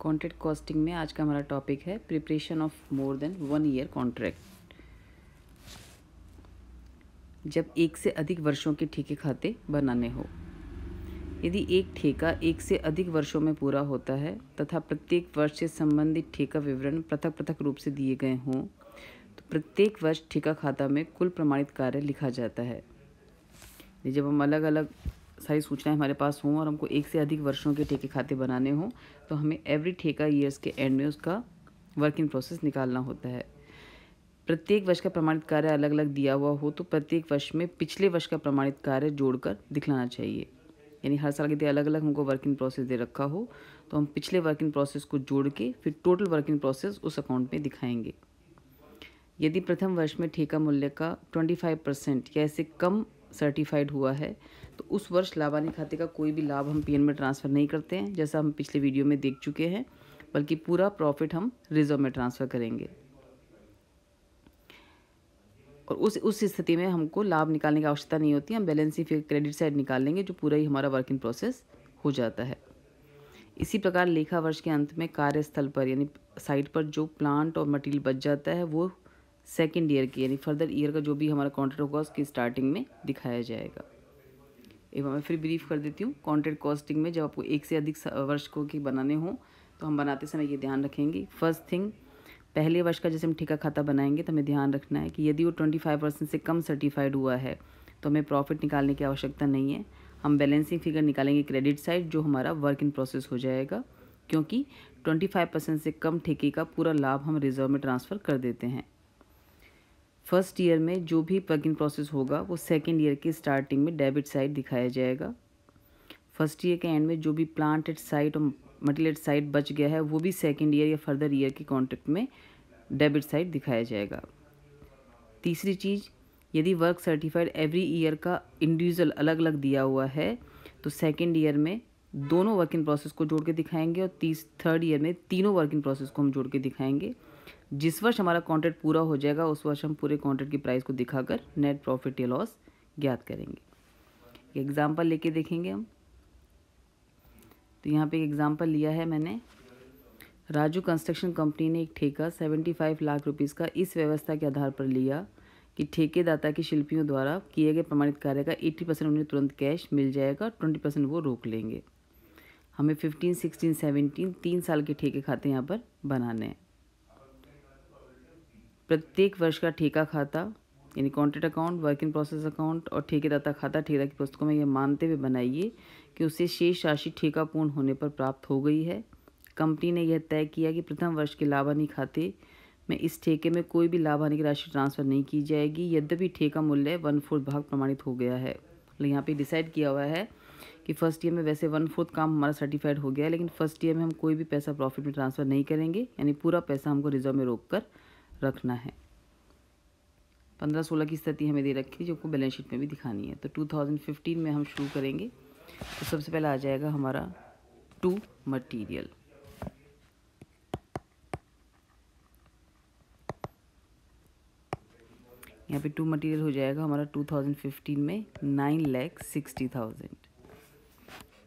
Contract costing में आज का हमारा टॉपिक है preparation of more than 1 year contract. जब एक से अधिक वर्षों के ठेके खाते बनाने हो। यदि एक ठेका एक से अधिक वर्षों में पूरा होता है तथा प्रत्येक वर्ष से संबंधित ठेका विवरण पृथक पृथक रूप से दिए गए हों तो प्रत्येक वर्ष ठेका खाता में कुल प्रमाणित कार्य लिखा जाता है। जब हम अलग अलग सारी सूचनाएं हमारे पास हों और हमको एक से अधिक वर्षों के ठेके खाते बनाने हों तो हमें एवरी ठेका ईयर्स के एंड में उसका वर्किंग प्रोसेस निकालना होता है। प्रत्येक वर्ष का प्रमाणित कार्य अलग अलग दिया हुआ हो तो प्रत्येक वर्ष में पिछले वर्ष का प्रमाणित कार्य जोड़कर दिखलाना चाहिए। यानी हर साल के अलग अलग हमको वर्किंग प्रोसेस दे रखा हो तो हम पिछले वर्किंग प्रोसेस को जोड़ के फिर टोटल वर्किंग प्रोसेस उस अकाउंट में दिखाएंगे। यदि प्रथम वर्ष में ठेका मूल्य का 25% या इससे कम सर्टिफाइड हुआ है तो उस वर्ष लाभानी खाते का कोई भी लाभ हम पीएन में ट्रांसफ़र नहीं करते हैं, जैसा हम पिछले वीडियो में देख चुके हैं, बल्कि पूरा प्रॉफिट हम रिजर्व में ट्रांसफ़र करेंगे। और उस स्थिति में हमको लाभ निकालने की आवश्यकता नहीं होती, हम बैलेंसिंग फिगर क्रेडिट साइड निकाल लेंगे जो पूरा ही हमारा वर्किंग प्रोसेस हो जाता है। इसी प्रकार लेखा वर्ष के अंत में कार्यस्थल पर यानी साइट पर जो प्लांट और मटेरियल बच जाता है वो सेकेंड ईयर की यानी फर्दर ईयर का जो भी हमारा कॉन्ट्रैक्ट होगा उसकी स्टार्टिंग में दिखाया जाएगा। एवं मैं फिर ब्रीफ कर देती हूँ। कॉन्ट्रैक्ट कॉस्टिंग में जब आपको एक से अधिक वर्ष को के बनाने हों तो हम बनाते समय ये ध्यान रखेंगे। फर्स्ट थिंग, पहले वर्ष का जैसे हम ठेका खाता बनाएंगे तो हमें ध्यान रखना है कि यदि वो 25% से कम सर्टिफाइड हुआ है तो हमें प्रॉफिट निकालने की आवश्यकता नहीं है। हम बैलेंसिंग फिगर निकालेंगे क्रेडिट साइड जो हमारा वर्क इन प्रोसेस हो जाएगा, क्योंकि 25% से कम ठेके का पूरा लाभ हम रिजर्व में ट्रांसफ़र कर देते हैं। फर्स्ट ईयर में जो भी वर्किंग प्रोसेस होगा वो सेकेंड ईयर की स्टार्टिंग में डेबिट साइड दिखाया जाएगा। फर्स्ट ईयर के एंड में जो भी प्लांट एट साइट और मटेरियल एट साइट बच गया है वो भी सेकेंड ईयर या फर्दर ईयर के कॉन्ट्रैक्ट में डेबिट साइड दिखाया जाएगा। तीसरी चीज़, यदि वर्क सर्टिफाइड एवरी ईयर का इंडिविजुअल अलग अलग दिया हुआ है तो सेकेंड ईयर में दोनों वर्किंग प्रोसेस को जोड़ के दिखाएंगे और थर्ड ईयर में तीनों वर्किंग प्रोसेस को हम जोड़ के दिखाएंगे। जिस वर्ष हमारा कॉन्ट्रैक्ट पूरा हो जाएगा उस वर्ष हम पूरे कॉन्ट्रैक्ट की प्राइस को दिखाकर नेट प्रॉफिट या लॉस ज्ञात करेंगे। एग्जाम्पल लेके देखेंगे हम। तो यहाँ पे एक एग्जाम्पल लिया है मैंने। राजू कंस्ट्रक्शन कंपनी ने एक ठेका 75 लाख रुपीज़ का इस व्यवस्था के आधार पर लिया कि ठेकेदाता के शिल्पियों द्वारा किए गए प्रमाणित कार्य का 80% उन्हें तुरंत कैश मिल जाएगा, 20% वो रोक लेंगे। हमें 15, 16, 17 3 साल के ठेके खाते यहाँ पर बनाने हैं। प्रत्येक वर्ष का ठेका खाता यानी contract account, work in process account और ठेकेदाता खाता ठेकेदार की पुस्तकों में यह मानते हुए बनाइए कि उसे शेष राशि ठेका पूर्ण होने पर प्राप्त हो गई है। कंपनी ने यह तय किया कि प्रथम वर्ष के लाभानी खाते में इस ठेके में कोई भी लाभानी की राशि ट्रांसफ़र नहीं की जाएगी, यद्यपि ठेका मूल्य 1/4 भाग प्रमाणित हो गया है। मतलब यहाँ पे डिसाइड किया हुआ है कि फर्स्ट ईयर में वैसे 1/4 काम हमारा सर्टिफाइड हो गया है, लेकिन फर्स्ट ईयर में हम कोई भी पैसा प्रॉफिट में ट्रांसफ़र नहीं करेंगे, यानी पूरा पैसा हमको रिजर्व में रोक कर रखना है। 15-16 की स्थिति हमें दे रखी है जो को बैलेंस शीट में भी दिखानी है। तो 2015 में हम शुरू करेंगे। तो सबसे पहले आ जाएगा हमारा टू मटीरियल। यहाँ पे टू मटीरियल हो जाएगा हमारा 2015 में 9,60,000।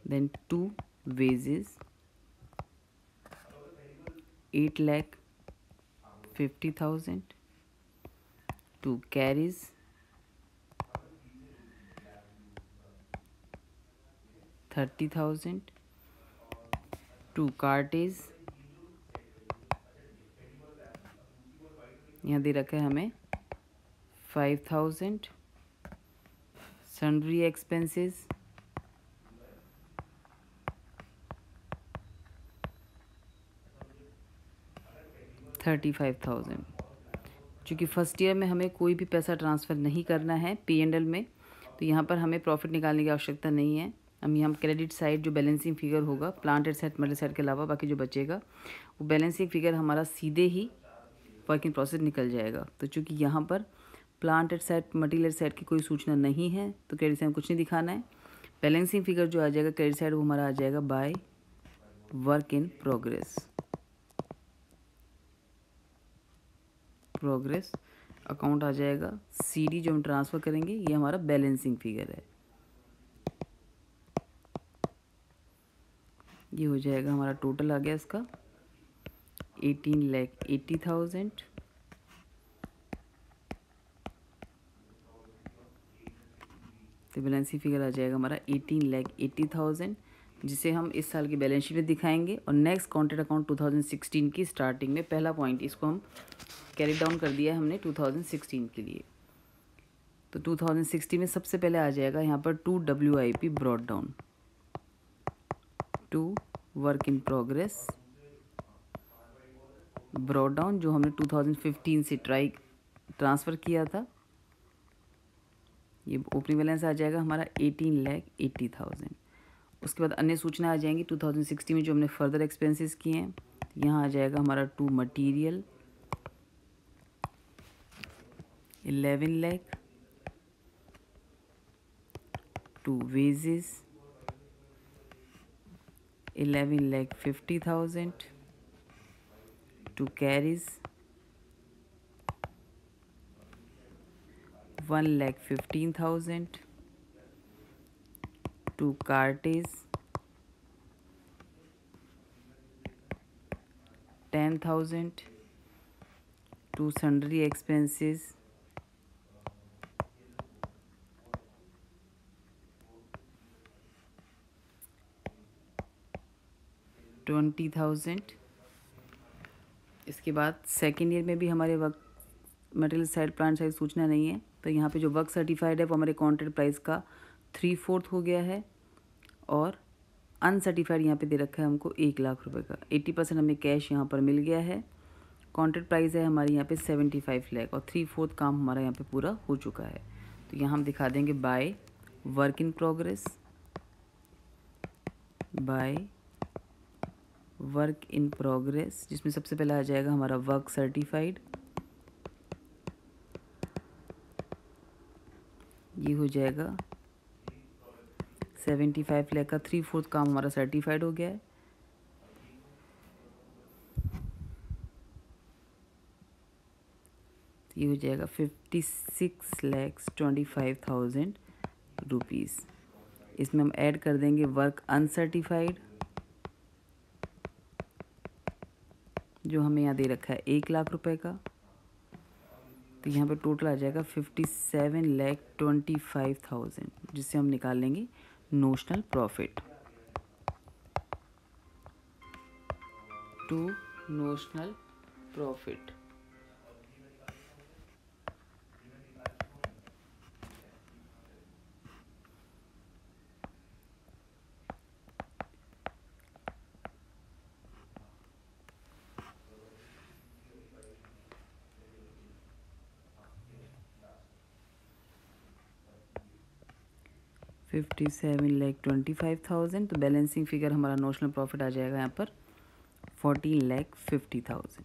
Then to wages 8,50,000। To carriage 30,000। To cartage यहाँ दे रखा है हमें 5,000। Sundry expenses 35,000। चूँकि फर्स्ट ईयर में हमें कोई भी पैसा ट्रांसफ़र नहीं करना है P&L में, तो यहाँ पर हमें प्रॉफिट निकालने की आवश्यकता नहीं है। हम यहाँ क्रेडिट साइड जो बैलेंसिंग फिगर होगा plant at side material side के अलावा बाकी जो बचेगा वो बैलेंसिंग फिगर हमारा सीधे ही वर्किंग प्रोसेस निकल जाएगा। तो चूँकि यहाँ पर plant at side material at side की कोई सूचना नहीं है तो क्रेडिट साइड कुछ नहीं दिखाना है। बैलेंसिंग फिगर जो आ जाएगा क्रेडिट साइड वो हमारा आ जाएगा by work in progress account आ जाएगा। CD जो हम ट्रांसफ़र करेंगे ये हमारा बैलेंसिंग फिगर है। ये हो जाएगा हमारा टोटल आ गया इसका 18,80,000। तो बैलेंसिंग फिगर आ जाएगा हमारा 18,80,000, जिसे हम इस साल की बैलेंस शीट में दिखाएंगे। और नेक्स्ट कॉन्ट्रैक्ट अकाउंट 2016 की स्टार्टिंग में पहला पॉइंट इसको हम कैरी डाउन कर दिया है हमने 2016 के लिए। तो 2016 में सबसे पहले आ जाएगा यहाँ पर 2 WIP brought down, 2 work in progress brought down, जो हमने 2015 से ट्रांसफ़र किया था। ये ओपनिंग बैलेंस आ जाएगा हमारा 18,80,000। उसके बाद अन्य सूचना आ जाएंगी 2016 में जो हमने फर्दर एक्सपेंसेस किए हैं। यहाँ आ जाएगा हमारा 2 material 11 lakh, 2 wages 11,50,000, 2 carries 1,15,000, 2 cartage 10,000, 2 sundry expenses 20,000। इसके बाद सेकेंड ईयर में भी हमारे work material side plant side सूचना नहीं है, तो यहाँ पे जो वर्क सर्टिफाइड है वो हमारे कॉन्ट्रैक्ट प्राइस का 3/4 हो गया है। और अनसर्टिफाइड यहाँ पे दे रखा है हमको 1 लाख रुपए का। 80% हमें कैश यहाँ पर मिल गया है। कॉन्ट्रैक्ट प्राइस है हमारी यहाँ पे 75 लाख और 3/4 काम हमारा यहाँ पे पूरा हो चुका है। तो यहाँ हम दिखा देंगे bye work in progress, bye work in progress, जिसमें सबसे पहले आ जाएगा हमारा वर्क सर्टिफाइड। ये हो जाएगा 75 लाख का 3/4 काम हमारा सर्टिफाइड हो गया है। ये हो जाएगा 56,25,000 रुपीज़। इसमें हम ऐड कर देंगे वर्क अनसर्टिफाइड, जो हमें यहाँ दे रखा है 1 लाख रुपए का। तो यहाँ पे टोटल आ जाएगा 57,25,000, जिससे हम निकाल लेंगे notional profit to notional profit. $57,25,000। तो बैलेंसिंग फिगर हमारा नोशनल प्रॉफिट आ जाएगा यहाँ पर 14,50,000।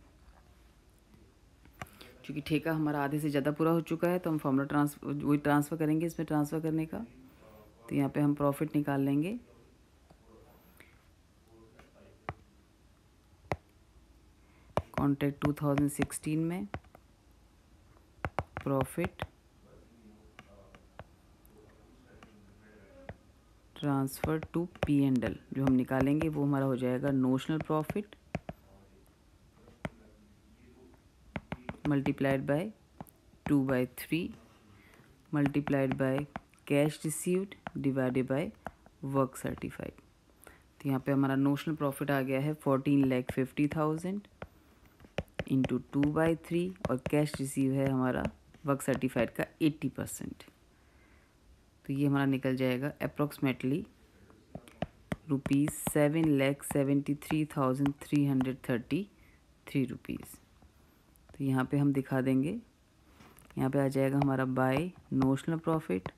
क्योंकि ठेका हमारा आधे से ज़्यादा पूरा हो चुका है, तो हम फॉर्मूला वही ट्रांसफ़र करेंगे इसमें ट्रांसफ़र करने का। तो यहाँ पे हम प्रॉफिट निकाल लेंगे कॉन्ट्रैक्ट 2016 में प्रॉफिट ट्रांसफ़र टू P&L, जो हम निकालेंगे वो हमारा हो जाएगा notional profit multiplied by 2/3 multiplied by cash received divided by work certified. तो यहाँ पे हमारा नोशनल प्रॉफिट आ गया है 14,50,000 इंटू 2/3 और कैश रिसीव है हमारा वर्क सर्टिफाइड का 80%। तो ये हमारा निकल जाएगा अप्रॉक्सीमेटली ₹7,73,333 रुपीज़। तो यहाँ पे हम दिखा देंगे, यहाँ पे आ जाएगा हमारा बाय नोशनल प्रॉफिट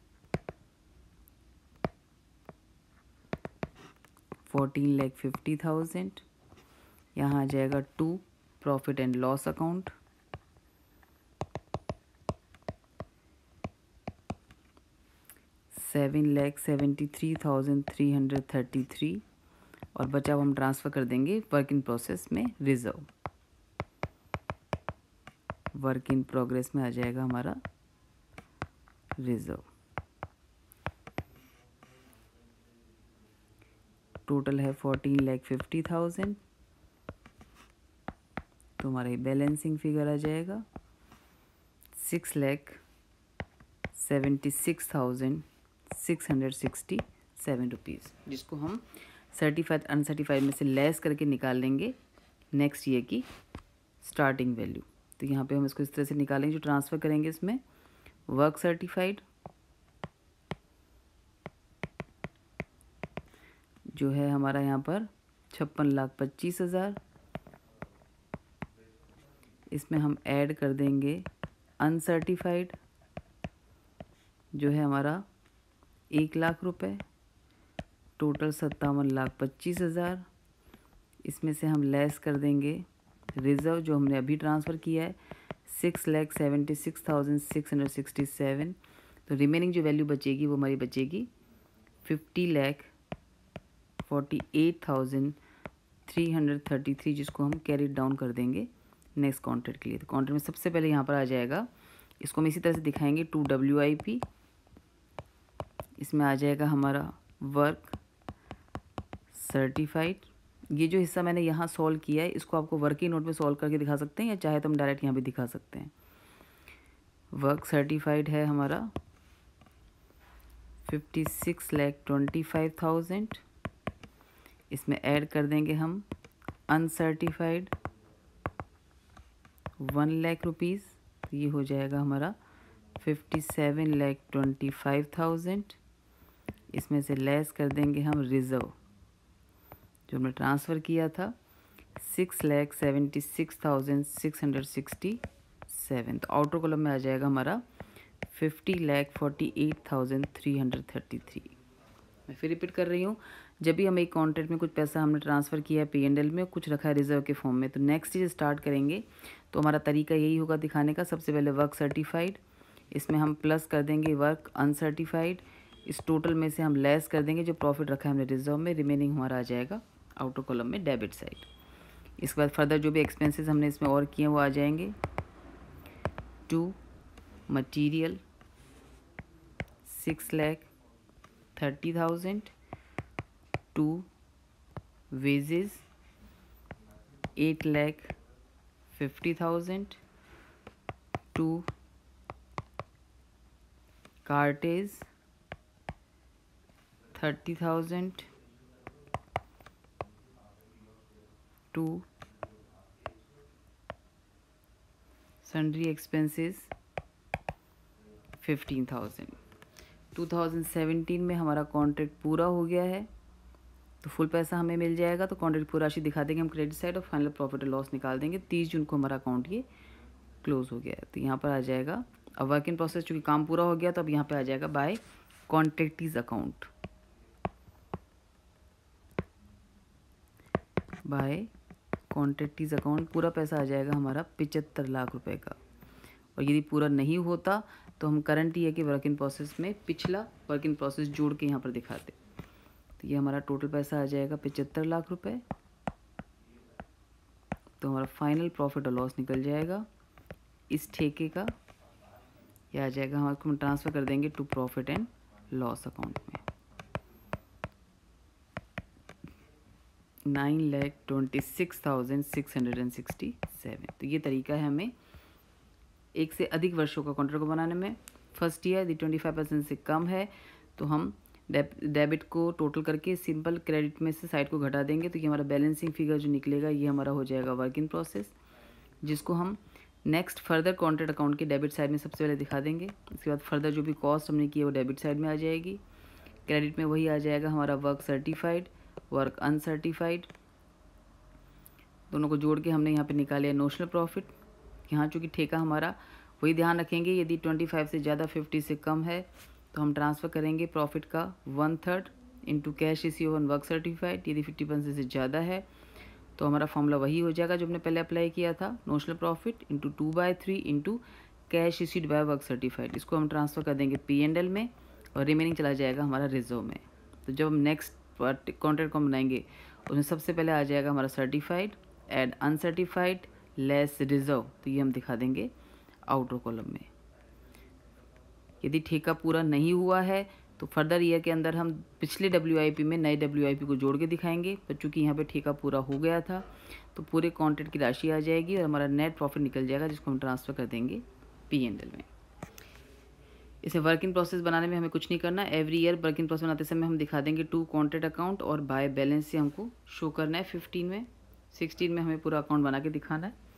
14,50,000। यहाँ आ जाएगा to profit and loss account $7,73,333 और बचा हुआ हम ट्रांसफ़र कर देंगे वर्क इन प्रोसेस में रिजर्व। वर्क इन प्रोग्रेस में आ जाएगा हमारा रिजर्व। टोटल है 14,50,000 तो हमारा ये बैलेंसिंग फिगर आ जाएगा 6,76,667 रुपीज़, जिसको हम सर्टिफाइड अनसर्टिफाइड में से लेस करके निकाल लेंगे नेक्स्ट ईयर की स्टार्टिंग वैल्यू। तो यहाँ पे हम इसको इस तरह से निकालेंगे, जो ट्रांसफ़र करेंगे इसमें वर्क सर्टिफाइड जो है हमारा यहाँ पर 56,25,000, इसमें हम ऐड कर देंगे अनसर्टिफाइड जो है हमारा 1,00,000 रुपये, टोटल 57,25,000। इसमें से हम लेस कर देंगे रिज़र्व जो हमने अभी ट्रांसफ़र किया है 6,76,667। तो रिमेनिंग जो वैल्यू बचेगी वो हमारी बचेगी 50,48,333, जिसको हम कैरी डाउन कर देंगे नेक्स्ट कॉन्ट्रैक्ट के लिए। तो कॉन्ट्रैक्ट में सबसे पहले यहाँ पर आ जाएगा, इसको हम इसी तरह से दिखाएंगे 2 WIP। इसमें आ जाएगा हमारा वर्क सर्टिफाइड। ये जो हिस्सा मैंने यहाँ सॉल्व किया है इसको आपको वर्किंग नोट में सॉल्व करके दिखा सकते हैं, या चाहे तो हम डायरेक्ट यहाँ भी दिखा सकते हैं। वर्क सर्टिफाइड है हमारा 56,25,000। इसमें ऐड कर देंगे हम अनसर्टिफाइड 1,00,000 रुपीज़, तो ये हो जाएगा हमारा 57,25,000। इसमें से लेस कर देंगे हम रिज़र्व जो हमने ट्रांसफ़र किया था 6,76,667। तो आउटर कॉलम में आ जाएगा हमारा 50,48,333। मैं फिर रिपीट कर रही हूँ, जब भी हम एक कॉन्ट्रैक्ट में कुछ पैसा हमने ट्रांसफ़र किया है P&L में, कुछ रखा है रिजर्व के फॉर्म में, तो नेक्स्ट चीज़ स्टार्ट करेंगे तो हमारा तरीका यही होगा दिखाने का। सबसे पहले वर्क सर्टिफाइड, इसमें हम प्लस कर देंगे वर्क अनसर्टिफाइड, इस टोटल में से हम लेस कर देंगे जो प्रॉफिट रखा है हमने रिजर्व में, रिमेनिंग हमारा आ जाएगा आउटर कॉलम में डेबिट साइड। इसके बाद फर्दर जो भी एक्सपेंसेस हमने इसमें और किए वो आ जाएंगे। To material 6,30,000, to wages 8,50,000, to cartage 30,000, to sundry expenses 15,000। 2017 में हमारा कॉन्ट्रैक्ट पूरा हो गया है तो फुल पैसा हमें मिल जाएगा। तो कॉन्ट्रैक्ट पूरा राशि दिखा देंगे हम क्रेडिट साइड और फाइनल प्रॉफिट और लॉस निकाल देंगे। 30 जून को हमारा अकाउंट ये क्लोज हो गया है। तो यहाँ पर आ जाएगा अब वर्क इन प्रोसेस, चूँकि काम पूरा हो गया तो अब यहाँ पे आ जाएगा बाय कॉन्ट्रैक्टीज अकाउंट, बाय कॉन्ट्रैक्टीज अकाउंट पूरा पैसा आ जाएगा हमारा 75 लाख रुपए का। और यदि पूरा नहीं होता तो हम करंट ईयर के वर्क इन प्रोसेस में पिछला वर्क इन प्रोसेस जोड़ के यहाँ पर दिखाते। तो ये हमारा टोटल पैसा आ जाएगा 75 लाख रुपए। तो हमारा फाइनल प्रॉफिट और लॉस निकल जाएगा इस ठेके का, यह आ जाएगा हम ट्रांसफ़र कर देंगे to profit and loss account में 9,26,667। तो ये तरीका है हमें एक से अधिक वर्षों का कॉन्ट्रैक्ट को बनाने में। फर्स्ट ईयर यदि 25% से कम है तो हम डेबिट को टोटल करके सिंपल क्रेडिट में से साइड को घटा देंगे। तो ये हमारा बैलेंसिंग फिगर जो निकलेगा ये हमारा हो जाएगा वर्क इन प्रोसेस, जिसको हम नेक्स्ट फर्दर कॉन्ट्रैक्ट अकाउंट के डेबिट साइड में सबसे पहले दिखा देंगे। इसके बाद फर्दर जो भी कॉस्ट हमने की है वो डेबिट साइड में आ जाएगी। क्रेडिट में वही आ जाएगा हमारा वर्क सर्टिफाइड, वर्क अनसर्टिफाइड, दोनों को जोड़ के हमने यहाँ पे निकाले है नोशनल प्रॉफिट। यहाँ चूँकि ठेका हमारा वही ध्यान रखेंगे, यदि 25 से ज़्यादा 50 से कम है तो हम ट्रांसफ़र करेंगे प्रॉफिट का 1/3 into cash receive on work certified. यदि 50% से ज़्यादा है तो हमारा फॉर्मूला वही हो जाएगा जो हमने पहले अप्लाई किया था, notional profit into 2/3 into cash received by work certified. इसको हम ट्रांसफ़र कर देंगे P&L में और रिमेनिंग चला जाएगा हमारा रिजर्व में। तो जब हम नेक्स्ट कॉन्ट्रैक्ट को बनाएंगे उसमें सबसे पहले आ जाएगा हमारा certified and uncertified less reserve, तो ये हम दिखा देंगे आउटर कॉलम में। यदि ठेका पूरा नहीं हुआ है तो फर्दर ईयर के अंदर हम पिछले WIP में नए WIP को जोड़ के दिखाएंगे, पर चूँकि यहाँ पे ठेका पूरा हो गया था तो पूरे कॉन्ट्रैक्ट की राशि आ जाएगी और हमारा नेट प्रॉफिट निकल जाएगा, जिसको हम ट्रांसफ़र कर देंगे P&L में। इसे वर्क इन प्रोसेस बनाने में हमें कुछ नहीं करना। Every year work in process बनाते समय हम दिखा देंगे 2 कॉन्ट्रैक्ट अकाउंट और बाय बैलेंस से हमको शो करना है 15 में। 16 में हमें पूरा अकाउंट बना के दिखाना है।